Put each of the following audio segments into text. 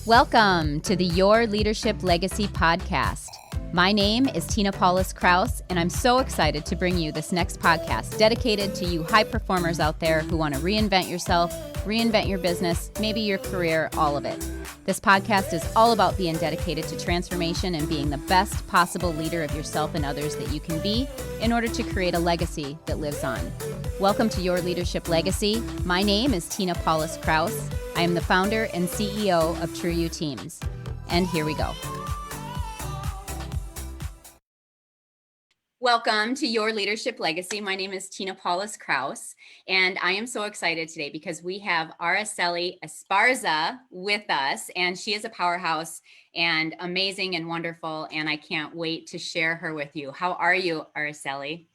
Welcome to the Your Leadership Legacy podcast. My name is Tina Paulus Kraus, and I'm so excited to bring you this next podcast dedicated to you high performers out there who want to reinvent yourself, reinvent your business, maybe your career, all of it. This podcast is all about being dedicated to transformation and being the best possible leader of yourself and others that you can be in order to create a legacy that lives on. Welcome to Your Leadership Legacy. My name is Tina Paulus Kraus. I am the founder and CEO of True You Teams. And here we go. Welcome to Your Leadership Legacy. My name is Tina Paulus Kraus, and I am so excited today because we have Araceli Esparza with us, and she is a powerhouse and amazing and wonderful, and I can't wait to share her with you. How are you, Araceli?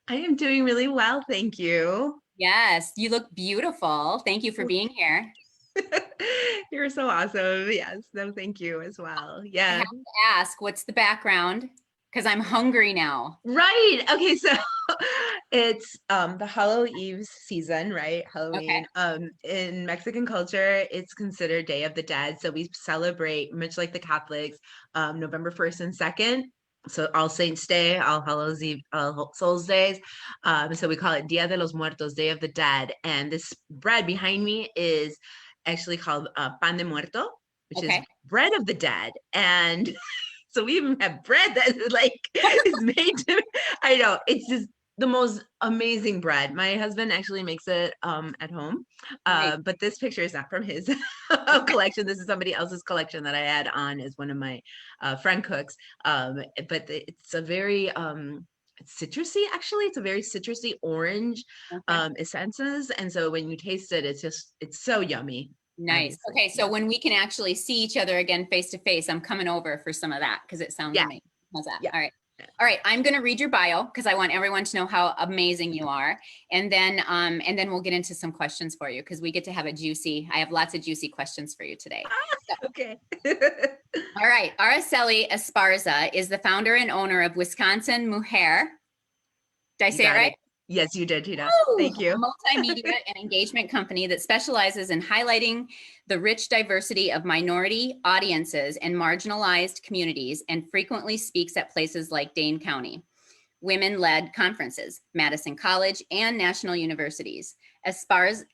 I am doing really well, thank you. Yes, you look beautiful. Thank you for being here. You're so awesome. Yes, no, thank you as well. I Yeah. have to ask, what's the background? Because I'm hungry now. Right. Okay, so it's the Halloween Eve season, right? Halloween. Okay. In Mexican culture, it's considered Day of the Dead. So we celebrate, much like the Catholics, November 1st and 2nd. So All Saints Day, All Hallows Eve, All Souls Days. So we call it Dia de los Muertos, Day of the Dead. And this bread behind me is actually called pan de muerto, which is bread of the dead. And so we even have bread that is made to, I know, it's just the most amazing bread. My husband actually makes it at home, but this picture is not from his collection. This is somebody else's collection that I had on as one of my friend cooks. But it's a very citrusy, actually. It's a very citrusy orange essences. And so when you taste it, it's so yummy. Nice. Okay, so when we can actually see each other again face to face, I'm coming over for some of that because it sounds amazing. How's that? Yeah. All right. I'm going to read your bio because I want everyone to know how amazing you are, and then we'll get into some questions for you because we get to have I have lots of juicy questions for you today. Okay. All right. Araceli Esparza is the founder and owner of Wisconsin Mujer. Did I say it right? Yes, you did, Tina. Thank you. A multimedia and engagement company that specializes in highlighting the rich diversity of minority audiences and marginalized communities, and frequently speaks at places like Dane County, women-led conferences, Madison College, and national universities. Esparza's,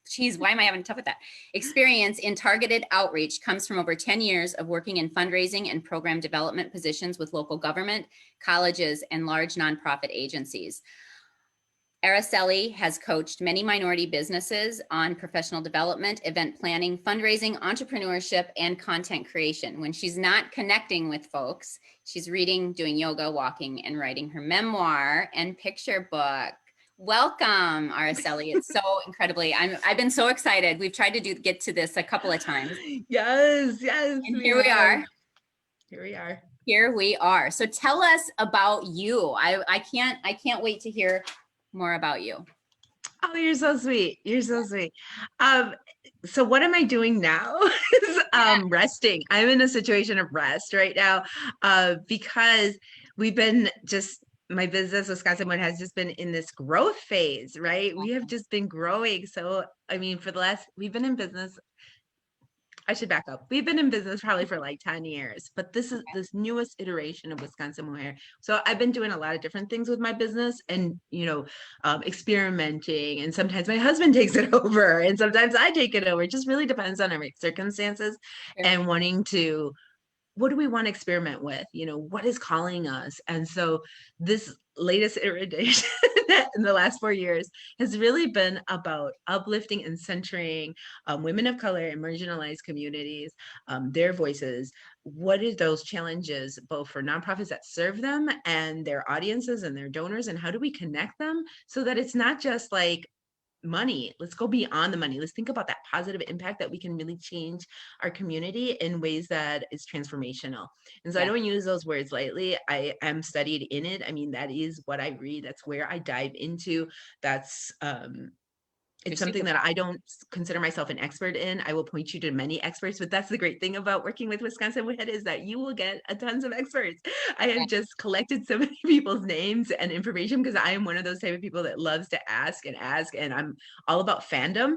geez, why am I having tough with that? Experience in targeted outreach comes from over 10 years of working in fundraising and program development positions with local government, colleges, and large nonprofit agencies. Araceli has coached many minority businesses on professional development, event planning, fundraising, entrepreneurship, and content creation. When she's not connecting with folks, she's reading, doing yoga, walking, and writing her memoir and picture book. Welcome, Araceli. It's so incredibly, I've been so excited. We've tried to get to this a couple of times. Yes. And here we are. Here we are. So tell us about you. I can't wait to hear more about you. Oh, you're so sweet. You're so sweet. So what am I doing now? Resting. I'm in a situation of rest right now because we've been my business, Wisconsin One, has just been in this growth phase, right? We have just been growing. So, I mean, we've been in business. I should back up. We've been in business probably for like 10 years, but this is this newest iteration of Wisconsin Mujer. So I've been doing a lot of different things with my business and, experimenting. And sometimes my husband takes it over and sometimes I take it over. It just really depends on our circumstances and what do we want to experiment with? What is calling us? And so this latest iteration in the last 4 years has really been about uplifting and centering women of color and marginalized communities, their voices. What are those challenges, both for nonprofits that serve them and their audiences and their donors, and how do we connect them so that it's not just like money? Let's go beyond the money. Let's think about that positive impact that we can really change our community in ways that is transformational. And so I don't use those words lightly. I am studied in it. I mean, that is what I read. That's where I dive into. That's it's something that I don't consider myself an expert in. I will point you to many experts, but that's the great thing about working with Wisconsin Woodhead is that you will get a tons of experts. I have just collected so many people's names and information because I am one of those type of people that loves to ask, and I'm all about fandom.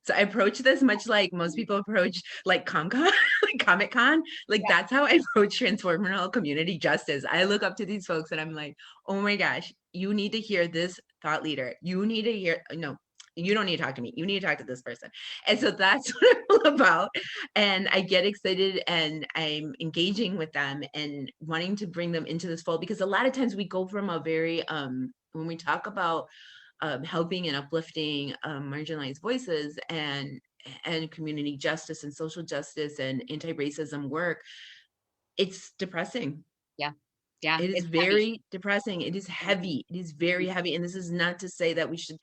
So I approach this much like most people approach like ComCon, like Comic-Con. Like Yeah. that's how I approach transformational community justice. I look up to these folks and I'm like, oh my gosh, you need to hear this thought leader. You need to hear, no, you don't need to talk to me. You need to talk to this person. And so that's what I'm all about. And I get excited and I'm engaging with them and wanting to bring them into this fold, because a lot of times we go from a very, when we talk about helping and uplifting marginalized voices and community justice and social justice and anti-racism work, it's depressing. Yeah. Yeah. It is It's heavy. very depressing. It is heavy. It is very heavy. And this is not to say that we should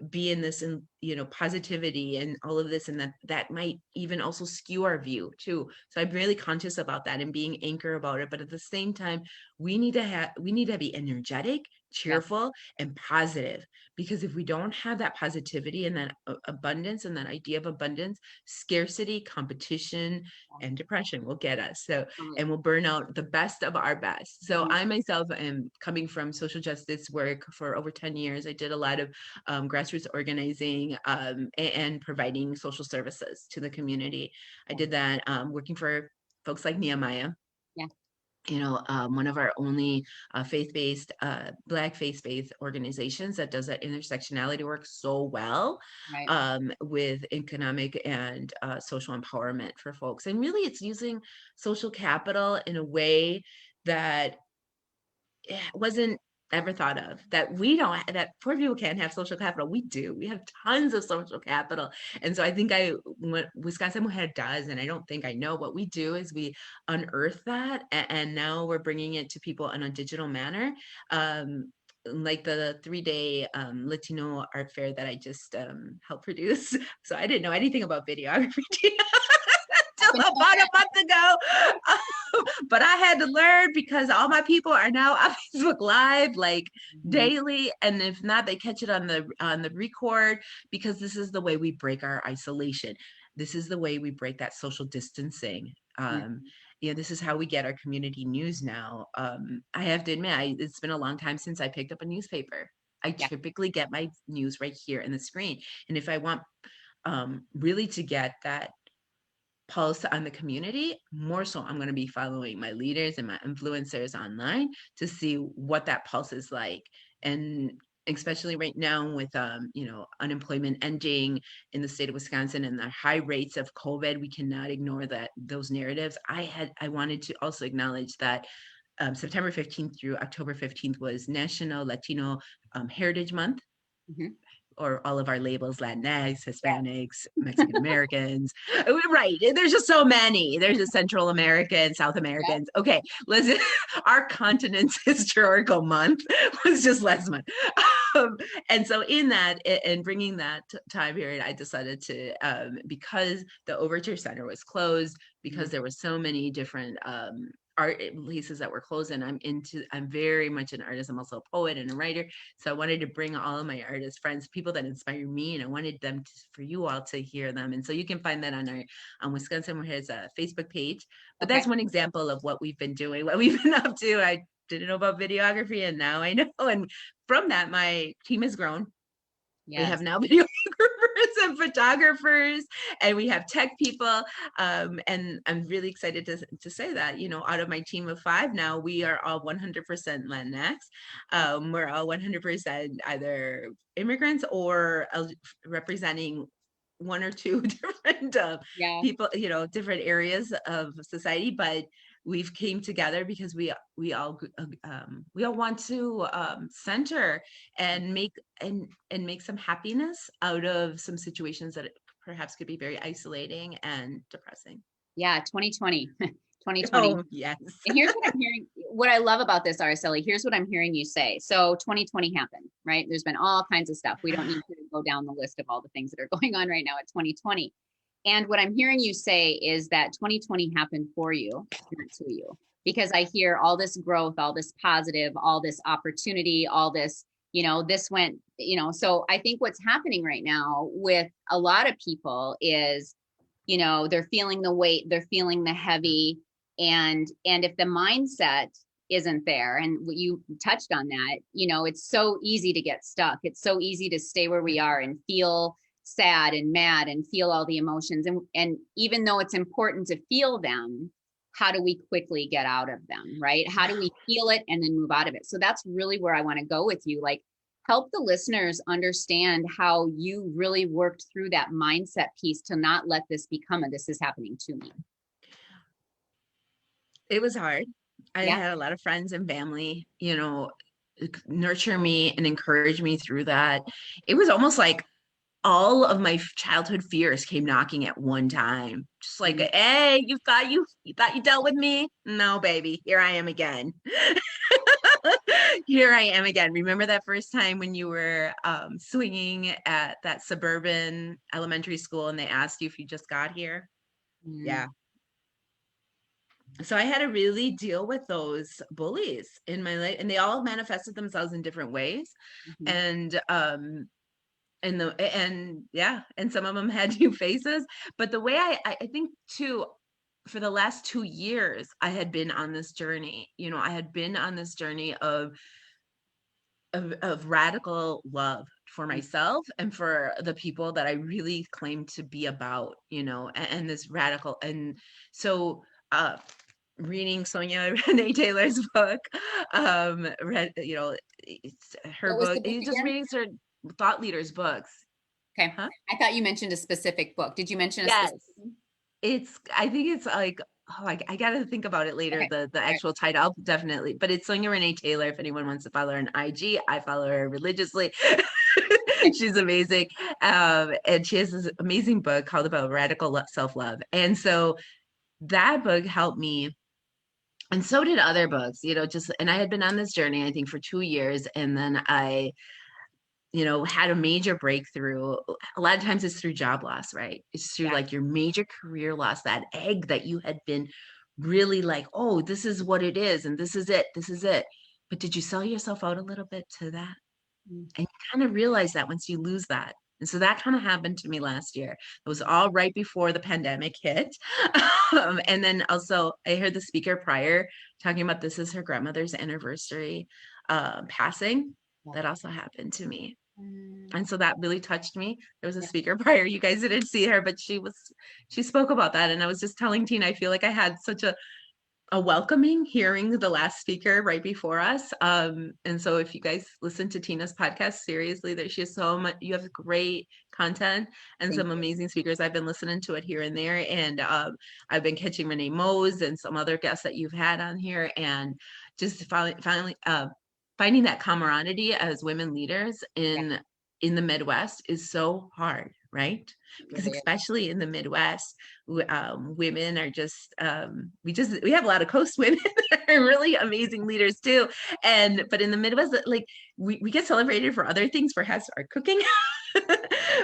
be in this, and positivity and all of this, and that might even also skew our view too. So I'm really conscious about that and being anchor about it. But at the same time, we need to be energetic, Yeah. cheerful, and positive. Because if we don't have that positivity and that abundance and that idea of abundance, scarcity, competition, and depression will get us. So, and we'll burn out the best of our best. So I myself am coming from social justice work for over 10 years. I did a lot of grassroots organizing and providing social services to the community. I did that working for folks like Nehemiah. Yeah. One of our only faith-based, Black faith-based organizations that does that intersectionality work so well, Right. with economic and social empowerment for folks. And really, it's using social capital in a way that wasn't ever thought of, that poor people can't have social capital. We do. We have tons of social capital. And so I think what Wisconsin Mujer does, and I don't think I know, what we do is we unearth that, and now we're bringing it to people in a digital manner. Like the 3-day Latino art fair that I just helped produce. So I didn't know anything about videography till about a month ago. But I had to learn, because all my people are now on Facebook Live like daily, and if not, they catch it on the record, because this is the way we break our isolation. This is the way we break that social distancing. This is how we get our community news now. I have to admit, it's been a long time since I picked up a newspaper. I Yeah. typically get my news right here in the screen, and if I want really to get that pulse on the community, more so I'm going to be following my leaders and my influencers online to see what that pulse is like. And especially right now with unemployment ending in the state of Wisconsin and the high rates of COVID, we cannot ignore those narratives. I wanted to also acknowledge that September 15th through October 15th was National Latino Heritage Month. Or all of our labels, Latinx, Hispanics, Mexican Americans. Right. There's just so many. There's just Central Americans, South Americans. Okay, listen, our continent's historical month was just last month. And so in that, and bringing that time period, I decided to, because the Overture Center was closed, because there were so many different art places that were closed, and I'm very much an artist. I'm also a poet and a writer. So I wanted to bring all of my artist friends, people that inspire me, and I wanted for you all to hear them. And so you can find that on Wisconsin Mujer's Facebook page. But that's one example of what we've been doing, what we've been up to. I didn't know about videography, and now I know. And from that, my team has grown. We have now videographers and photographers, and we have tech people. And I'm really excited to say that, out of my team of 5 now, we are all 100% Latinx. We're all 100% either immigrants or representing 1 or 2 different people, different areas of society. But we've came together because we all want to center and make some happiness out of some situations that perhaps could be very isolating and depressing. Yeah, 2020. 2020. Oh, yes. And here's what I'm hearing. What I love about this, Araceli, here's what I'm hearing you say. So 2020 happened, right? There's been all kinds of stuff. We don't need to go down the list of all the things that are going on right now at 2020. And what I'm hearing you say is that 2020 happened for you, not to you, because I hear all this growth, all this positive, all this opportunity, all this, this went, so I think what's happening right now with a lot of people is, they're feeling the weight, they're feeling the heavy. And if the mindset isn't there, and you touched on that, it's so easy to get stuck. It's so easy to stay where we are and feel sad and mad and feel all the emotions. And even though it's important to feel them, how do we quickly get out of them, right? How do we feel it and then move out of it? So that's really where I want to go with you. Like, help the listeners understand how you really worked through that mindset piece to not let this become a "this is happening to me." It was hard. I Yeah. had a lot of friends and family, nurture me and encourage me through that. It was almost like all of my childhood fears came knocking at one time. Just like, Mhm. hey, you thought you dealt with me? No, baby, here I am again. Here I am again. Remember that first time when you were swinging at that suburban elementary school and they asked you if you just got here? Mm. Yeah. So I had to really deal with those bullies in my life, and they all manifested themselves in different ways. Mhm. And yeah, and some of them had new faces. But the way I think too, for the last 2 years, I had been on this journey. I had been on this journey of radical love for myself and for the people that I really claim to be about, and this radical. And so reading Sonia Renee Taylor's book, it's her What was book, the book just again? reading her thought leaders books. Okay. Huh? I thought you mentioned a specific book. Did you mention a Yes. specific one? I think it's like, oh, I gotta think about it later, Okay. the All right. actual title. I'll definitely, but it's Sonia Renee Taylor. If anyone wants to follow her on IG, I follow her religiously. Okay. She's amazing. And she has this amazing book called About Radical Self-Love. And so that book helped me, and so did other books, and I had been on this journey, I think, for 2 years. And then I had a major breakthrough. A lot of times it's through job loss, right? It's through Yeah. like your major career loss, that egg that you had been really like, oh, this is what it is, and this is it, this is it. But did you sell yourself out a little bit to that? Mm. And you kind of realize that once you lose that. And so that kind of happened to me last year. It was all right before the pandemic hit. And then also, I heard the speaker prior talking about this is her grandmother's anniversary passing. Yeah. That also happened to me. Mm. And so that really touched me. There was a Yeah. speaker prior. You guys didn't see her, but she spoke about that. And I was just telling Tina, I feel like I had such a welcoming hearing the last speaker right before us. And so if you guys listen to Tina's podcast, seriously, she has so much, you have great content and Thank some you. amazing speakers. I've been listening to it here and there. And I've been catching Renee Mose and some other guests that you've had on here, and just finally finding that camaraderie as women leaders Yeah. in the Midwest is so hard, right? It Because really is. especially in the Midwest, women are just we have a lot of coast women that are really amazing leaders too. But in the Midwest, like we get celebrated for other things, perhaps our cooking.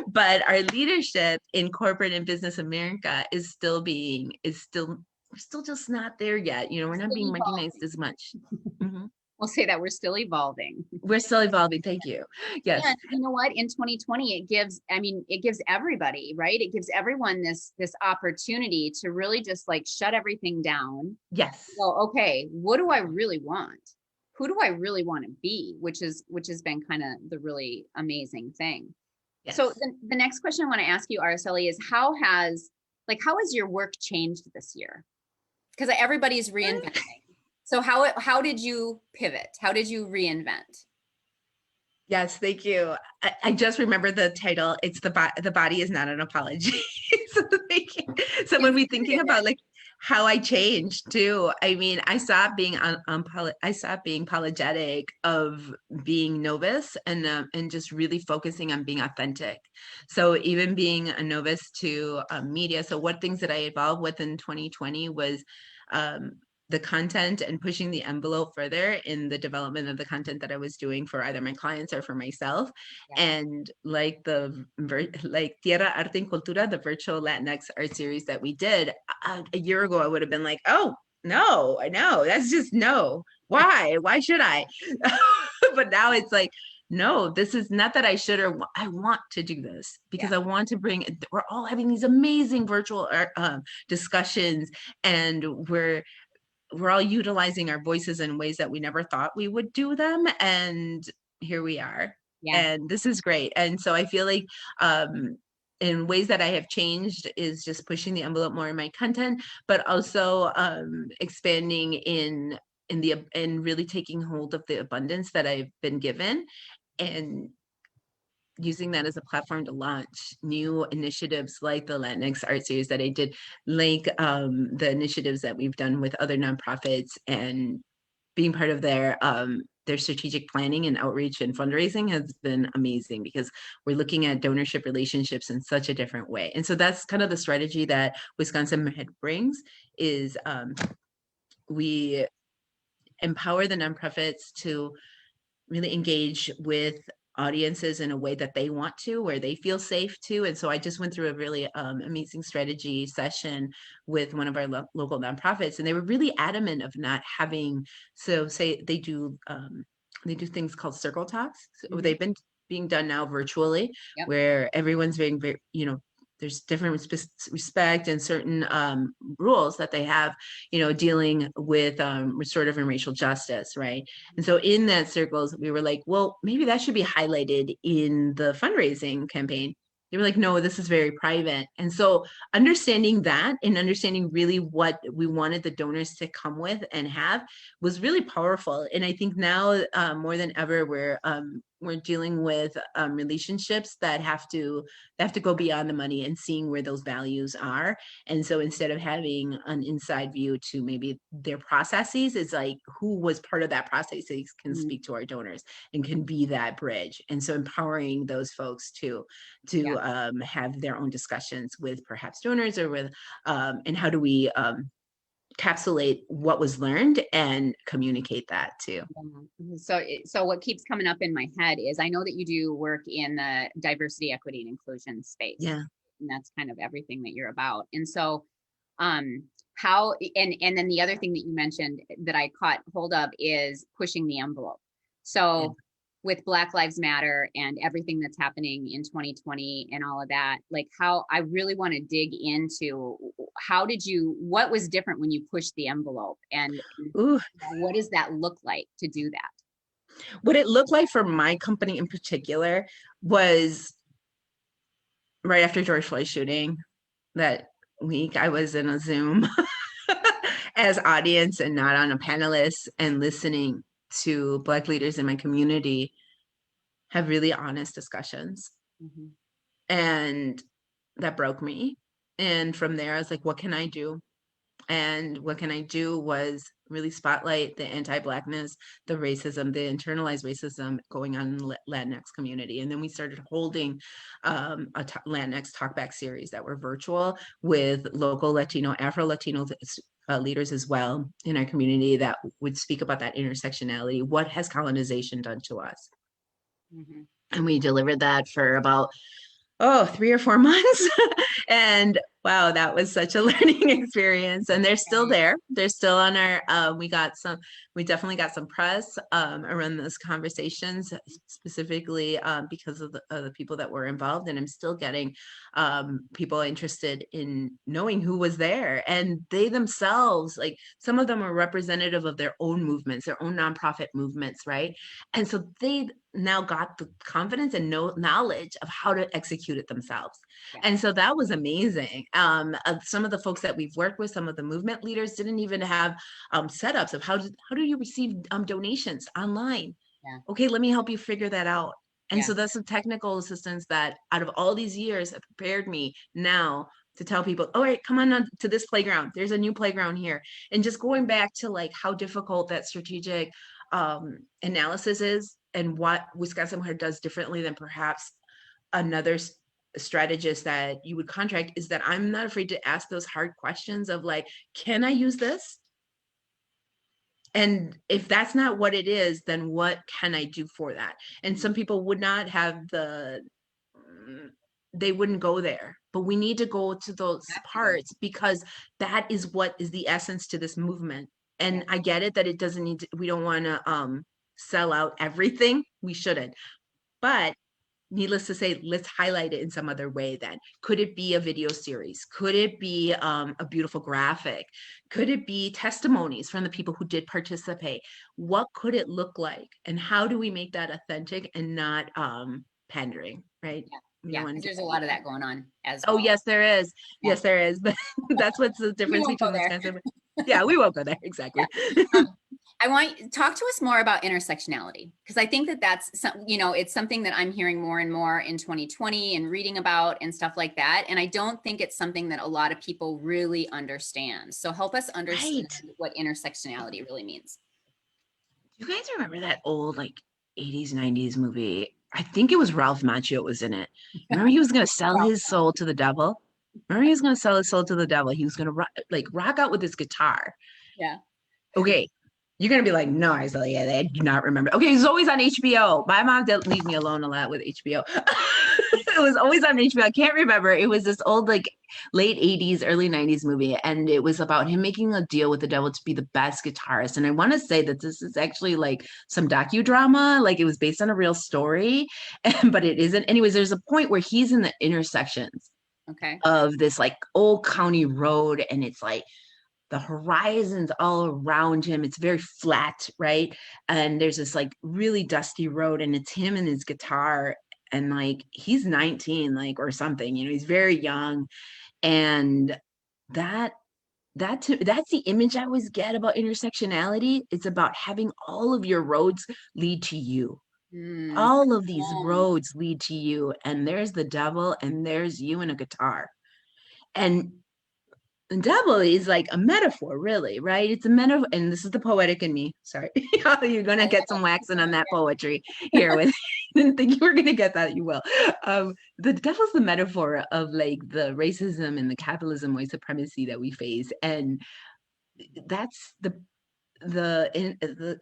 But our leadership in corporate and business America we're still just not there yet. We're not Still being recognized evolving. as much. Mhm. We'll say that we're still evolving. We're still evolving. Thank you. Yes. And you know what? In 2020, it gives everybody, right? It gives everyone this opportunity to really just like shut everything down. Yes. Go, okay, what do I really want? Who do I really want to be? Which has been kind of the really amazing thing. So Yes. the next question I want to ask you, Araceli, is how has your work changed this year? Because everybody's reinventing. So how did you pivot? How did you reinvent? Yes, thank you. I just remember the title. It's the body is not an apology. So, so when we're thinking about like how I changed too, I mean, I stopped being I stopped being apologetic of being novice and just really focusing on being authentic. So even being a novice to media. So what things that I evolved with in 2020 was um, the content and pushing the envelope further in the development of the content that I was doing for either my clients or for myself. Yeah. And like like Tierra Arte y Cultura, the virtual Latinx art series that we did a year ago, I would have been like, oh no, I know that's just no. Why should I? But now it's like, no, this is not that I should, or I want to do this because Yeah. I want to we're all having these amazing virtual art, discussions, and we're all utilizing our voices in ways that we never thought we would do them. And here we are. Yeah. And this is great. And so I feel like in ways that I have changed is just pushing the envelope more in my content, but also expanding in really taking hold of the abundance that I've been given, and using that as a platform to launch new initiatives like the Latinx art series that I did, like the initiatives that we've done with other nonprofits, and being part of their strategic planning and outreach and fundraising has been amazing, because we're looking at donorship relationships in such a different way. And so that's kind of the strategy that Wisconsin Med brings, is we empower the nonprofits to really engage with audiences in a way that they want to, where they feel safe to. And so I just went through a really amazing strategy session with one of our local nonprofits, and they were really adamant of not having, so say they do things called circle talks. So they've been being done now virtually, where everyone's being very, there's different respect and certain rules that they have, dealing with restorative and racial justice, right? And so in that circles, we were like, well, maybe that should be highlighted in the fundraising campaign. They were like, no, this is very private. And so understanding that, and understanding really what we wanted the donors to come with and have, was really powerful. And I think now more than ever, we're dealing with relationships that have to go beyond the money, and seeing where those values are. And so instead of having an inside view to maybe their processes, it's like, who was part of that process can speak to our donors and can be that bridge. And so empowering those folks to have their own discussions with perhaps donors, or with and how do we encapsulate what was learned and communicate that too. So what keeps coming up in my head is, I know that you do work in the diversity, equity, and inclusion space. Yeah. And that's kind of everything that you're about. And so how, and then the other thing that you mentioned that I caught hold of is pushing the envelope. So with Black Lives Matter and everything that's happening in 2020 and all of that, like, how I really want to dig into, what was different when you pushed the envelope, and what does that look like to do that? What it looked like for my company in particular was right after George Floyd shooting that week, I was in a Zoom as audience and not on a panelist, and listening to Black leaders in my community have really honest discussions. And that broke me. And from there, I was like, what can I do? And what can I do was really spotlight the anti-Blackness, the racism, the internalized racism going on in the Latinx community. And then we started holding Latinx talkback series that were virtual, with local Latino, Afro-Latino leaders as well in our community, that would speak about that intersectionality. What has colonization done to us? And we delivered that for about 3 or 4 months. And wow, that was such a learning experience. And they're still there. They're still on our, we definitely got some press around those conversations, specifically because of the people that were involved. And I'm still getting people interested in knowing who was there. And they themselves, like, some of them are representative of their own movements, their own nonprofit movements, right? And so they now got the confidence and knowledge of how to execute it themselves. And so that was amazing. Some of the folks that we've worked with, some of the movement leaders, didn't even have setups of how do you receive donations online? Okay, let me help you figure that out. And so that's some technical assistance that, out of all these years, have prepared me now to tell people, all right, come on to this playground. There's a new playground here. And just going back to like how difficult that strategic analysis is, and what Wisconsin does differently than perhaps another strategist that you would contract, is that I'm not afraid to ask those hard questions of like, can I use this? And if that's not what it is, then what can I do for that? And some people would not have they wouldn't go there, but we need to go to those parts, because that is what is the essence to this movement. And I get it that it doesn't need to, we don't want to sell out everything. We shouldn't. But needless to say, let's highlight it in some other way then. Could it be a video series? Could it be a beautiful graphic? Could it be testimonies from the people who did participate? What could it look like? And how do we make that authentic and not pandering, right? Yeah, because there's a lot of that going on as Oh, well. yes, there is. Yeah. Yes, there is. But that's what's the We difference won't go between there. Wisconsin. Yeah, we won't go there. Yeah. Exactly. I want you talk to us more about intersectionality, because I think that that's some, it's something that I'm hearing more and more in 2020 and reading about and stuff like that. And I don't think it's something that a lot of people really understand. So help us understand Right. what intersectionality really means. You guys remember that old like 80s, 90s movie? I think it was Ralph Macchio was in it. Remember he was going to sell Well, his soul to the devil? Remember he was going to sell his soul to the devil. He was going to rock out with his guitar. yeah. Okay. You're going to be like, no, I said, yeah, I do not remember. Okay, it's always on HBO. My mom didn't leave me alone a lot with HBO. It was always on HBO. I can't remember. It was this old, like, late 80s, early 90s movie. And it was about him making a deal with the devil to be the best guitarist. And I want to say that this is actually like some docudrama. Like it was based on a real story, but it isn't. Anyways, there's a point where he's in the intersections Okay. of this like old county road. And it's like, the horizon's all around him. It's very flat, right? And there's this like really dusty road, and it's him and his guitar. And like he's 19, like or something, he's very young. And that that's the image I always get about intersectionality. It's about having all of your roads lead to you. Mm. All of these Um, roads lead to you, and there's the devil, and there's you and a guitar. And devil is like a metaphor, really, right? It's a metaphor, and this is the poetic in me. Sorry, you're gonna get some waxing on that poetry here. With didn't think you were gonna get that. You will. The devil's the metaphor of like the racism and the capitalism, white supremacy that we face, and that's the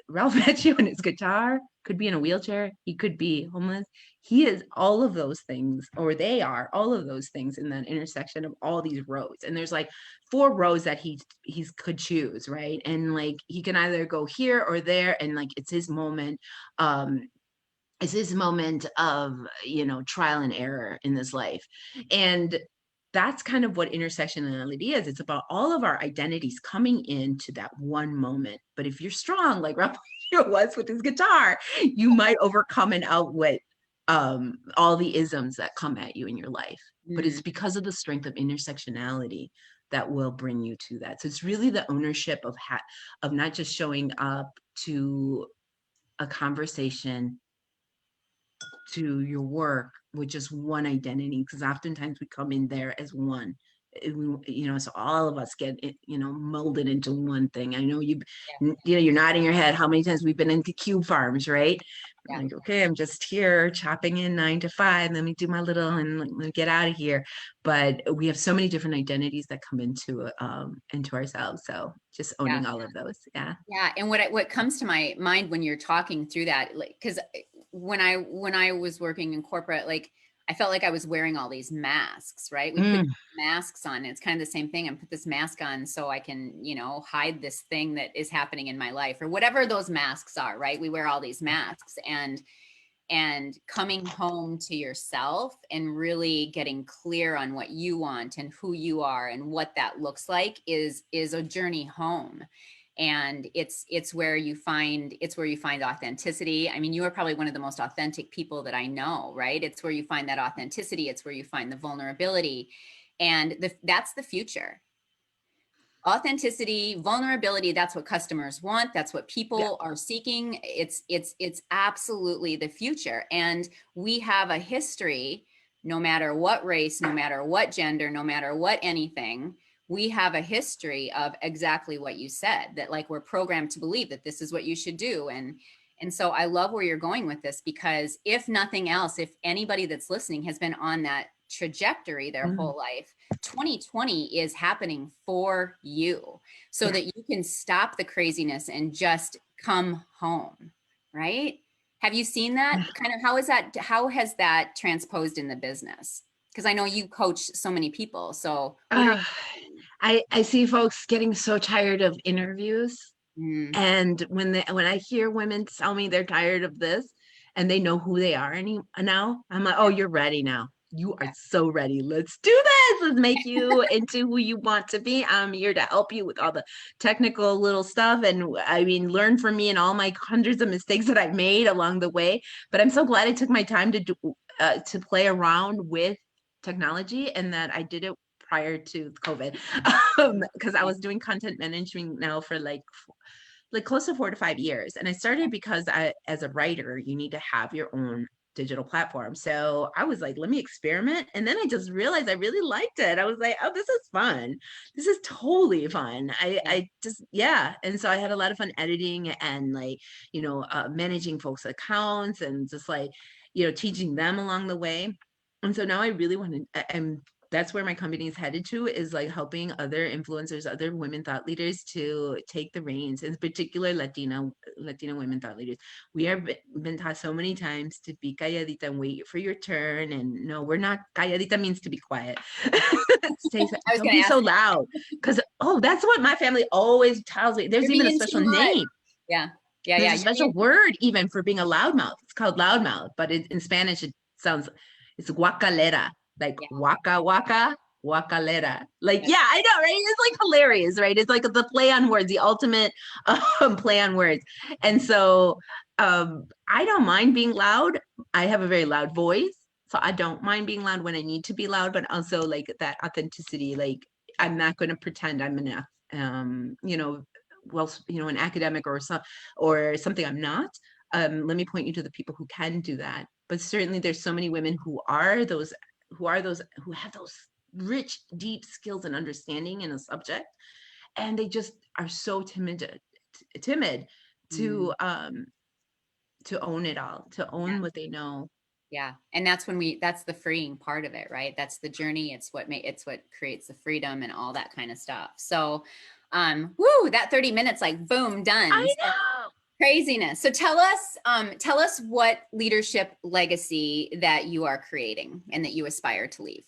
Ralph Macchio and his guitar could be in a wheelchair. He could be homeless. He is all of those things, or they are all of those things in that intersection of all these roads. And there's like 4 rows that he could choose, right? And like he can either go here or there, and like it's his moment. It's his moment of trial and error in this life. And that's kind of what intersectionality is. It's about all of our identities coming into that one moment. But if you're strong, like Raphael was with his guitar, you might overcome and outwit all the isms that come at you in your life. But it's because of the strength of intersectionality that will bring you to that. So it's really the ownership of not just showing up to a conversation, to your work with just one identity, because oftentimes we come in there as one. So all of us get molded into one thing. I know you're nodding your head. How many times we've been into cube farms, right? Yeah. Like, okay, I'm just here chopping in 9 to 5. Let me do my little and let me get out of here. But we have so many different identities that come into ourselves. So just owning all of those. Yeah. Yeah, and what comes to my mind when you're talking through that, like, because when I was working in corporate, like I felt like I was wearing all these masks, right? We put masks on. And it's kind of the same thing. I put this mask on so I can, hide this thing that is happening in my life, or whatever those masks are, right? We wear all these masks, and coming home to yourself and really getting clear on what you want and who you are and what that looks like is a journey home. And it's where you find authenticity. I mean, you are probably one of the most authentic people that I know, right? It's where you find that authenticity. It's where you find the vulnerability, and that's the future. Authenticity, vulnerability, that's what customers want. That's what people are seeking. It's absolutely the future. And we have a history, no matter what race, no matter what gender, no matter what anything, we have a history of exactly what you said, that like we're programmed to believe that this is what you should do. And so I love where you're going with this, because if nothing else, if anybody that's listening has been on that trajectory their whole life, 2020 is happening for you, so that you can stop the craziness and just come home, right? Have you seen that kind of, how has that transposed in the business? Because I know you coach so many people. So I see folks getting so tired of interviews. And when I hear women tell me they're tired of this and they know who they are now, I'm like, oh, you're ready now. You are so ready. Let's do this. Let's make you into who you want to be. I'm here to help you with all the technical little stuff. And I mean, learn from me and all my hundreds of mistakes that I've made along the way. But I'm so glad I took my time to to play around with technology, and that I did it prior to COVID, because I was doing content management now for like close to 4 to 5 years. And I started because as a writer, you need to have your own digital platform. So I was like, let me experiment. And then I just realized I really liked it. I was like, oh, this is fun. This is totally fun. I just, yeah. And so I had a lot of fun editing and like, managing folks' accounts and just like, teaching them along the way. And so now I really want to, and that's where my company is headed to, is like helping other influencers, other women thought leaders to take the reins, in particular Latina women thought leaders. We have been taught so many times to be calladita and wait for your turn. And no, we're not. Calladita means to be quiet. Don't be so loud. Because, that's what my family always tells me. There's even a special name. Yeah. There's a special word even for being a loudmouth. It's called loudmouth, but in Spanish, it's guacalera. Like waka waka wakalera. Like, yeah, I know, right? It's like hilarious, right? It's like the play on words, the ultimate play on words. And so I don't mind being loud. I have a very loud voice, so I don't mind being loud when I need to be loud, but also like that authenticity. Like, I'm not going to pretend I'm an an academic or something I'm not. Let me point you to the people who can do that. But certainly there's so many women who have those rich, deep skills and understanding in a subject, and they just are so timid to own it all, to own what they know. Yeah. And that's the freeing part of it, right? That's the journey. It's what creates the freedom and all that kind of stuff. So, that 30 minutes, like boom, done. I know. So, craziness. So tell us what leadership legacy that you are creating and that you aspire to leave.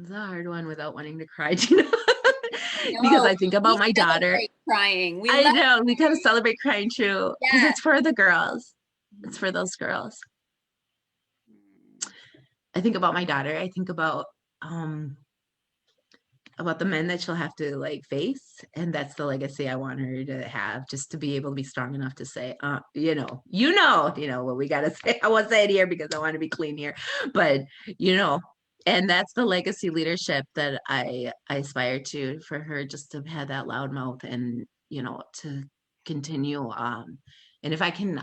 It's a hard one without wanting to cry, because I think about my daughter. Crying. I know, we kind of celebrate crying too, because it's for the girls. It's for those girls. I think about my daughter. I think about the men that she'll have to like face, and that's the legacy I want her to have, just to be able to be strong enough to say, what we gotta say. I won't say it here because I want to be clean here, but and that's the legacy leadership that I aspire to, for her, just to have that loud mouth and to continue. And if I can,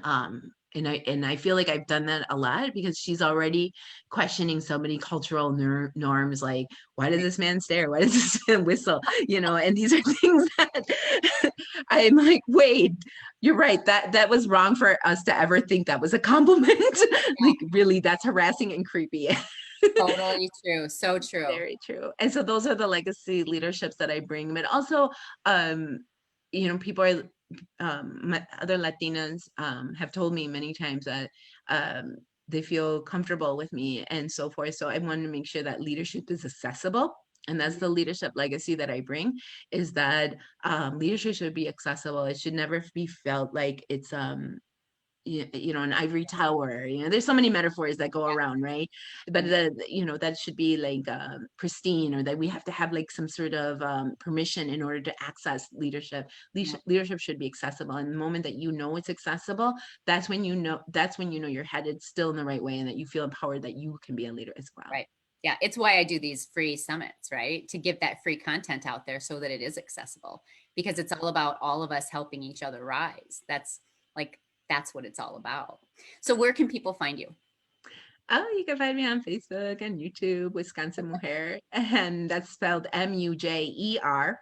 and I feel like I've done that a lot, because she's already questioning so many cultural norms, like, why does this man stare? Why does this man whistle? And these are things that I'm like, wait, you're right. That was wrong for us to ever think that was a compliment. Like, really, that's harassing and creepy. Totally true. So true. Very true. And so those are the legacy leaderships that I bring. But also, people are, other Latinas have told me many times that they feel comfortable with me and so forth. So I want to make sure that leadership is accessible. And that's the leadership legacy that I bring, is that leadership should be accessible. It should never be felt like it's an ivory tower. There's so many metaphors that go around, right? But that should be like pristine, or that we have to have like some sort of permission in order to access leadership. Leadership should be accessible, and the moment that it's accessible, that's when you're headed still in the right way, and that you feel empowered that you can be a leader as well. Right. Yeah, it's why I do these free summits, right? To give that free content out there so that it is accessible, because it's all about all of us helping each other rise. That's what it's all about. So where can people find you? Oh, you can find me on Facebook and YouTube, Wisconsin Mujer, and that's spelled Mujer.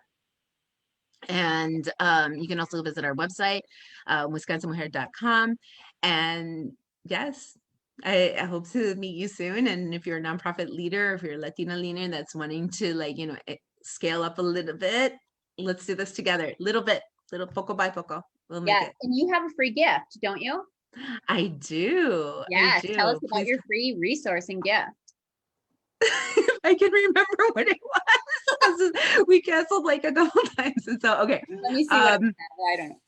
And you can also visit our website, wisconsinmujer.com. And yes, I hope to meet you soon. And if you're a nonprofit leader, if you're a Latina leader that's wanting to scale up a little bit, let's do this together. Little poco by poco. We'll make it. And you have a free gift, don't you? I do. Yes. Tell us about your free resource and gift. I can remember what it was. We canceled like a couple times. And so, okay. Let me see what I don't know.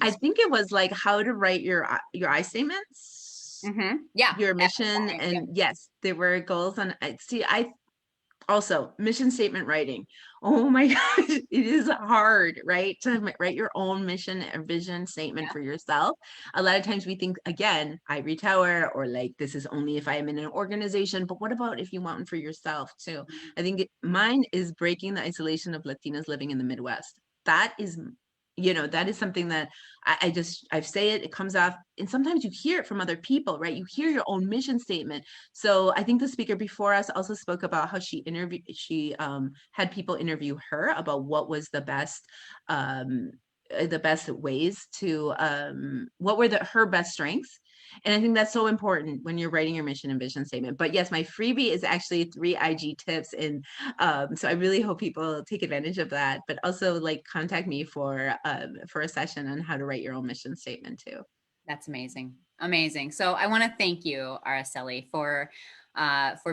I think it was like how to write your I statements. Mm-hmm. Yeah. Your mission. And yes, there were goals on. Also, mission statement writing. Oh my gosh, it is hard, right? To write your own mission or vision statement Yeah. for yourself. A lot of times we think, again, ivory tower, or like, this is only if I am in an organization, but what about if you want one for yourself too? Mhm. I think mine is breaking the isolation of Latinas living in the Midwest. That is, that is something that I say it, it comes off, and sometimes you hear it from other people, right? You hear your own mission statement. So I think the speaker before us also spoke about how she had people interview her about what was the best ways to what were her best strengths. And I think that's so important when you're writing your mission and vision statement. But yes, my freebie is actually 3 IG tips. And so I really hope people take advantage of that, but also like contact me for a session on how to write your own mission statement too. That's amazing. Amazing. So I want to thank you, Araceli, for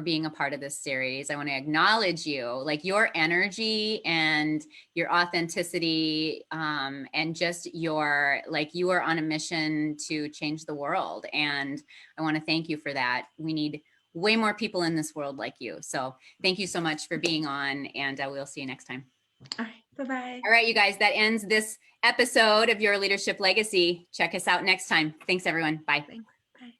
being a part of this series. I want to acknowledge you, like your energy and your authenticity, and just your, like, you are on a mission to change the world. And I want to thank you for that. We need way more people in this world like you. So thank you so much for being on, and we'll see you next time. All right. Bye-bye. All right, you guys, that ends this episode of Your Leadership Legacy. Check us out next time. Thanks, everyone. Bye. Thanks. Bye.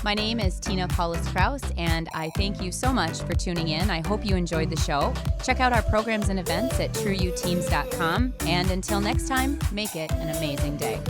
My name is Tina Paulus Kraus, and I thank you so much for tuning in. I hope you enjoyed the show. Check out our programs and events at trueyouteams.com. And until next time, make it an amazing day.